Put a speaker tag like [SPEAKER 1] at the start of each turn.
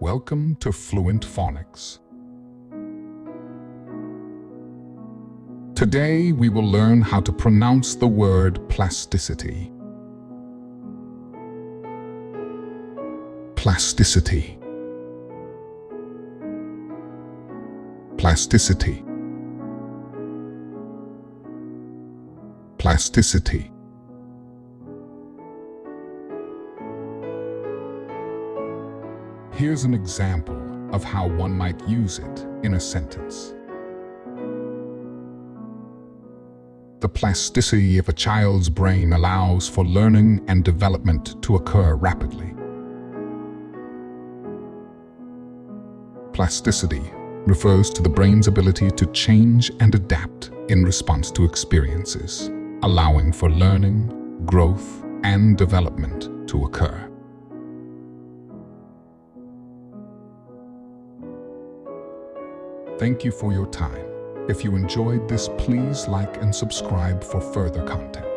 [SPEAKER 1] Welcome to Fluent Phonics. Today we will learn how to pronounce the word plasticity. Plasticity. Plasticity. Plasticity. Here's an example of how one might use it in a sentence. The plasticity of a child's brain allows for learning and development to occur rapidly. Plasticity refers to the brain's ability to change and adapt in response to experiences, allowing for learning, growth, and development to occur. Thank you for your time. If you enjoyed this, please like and subscribe for further content.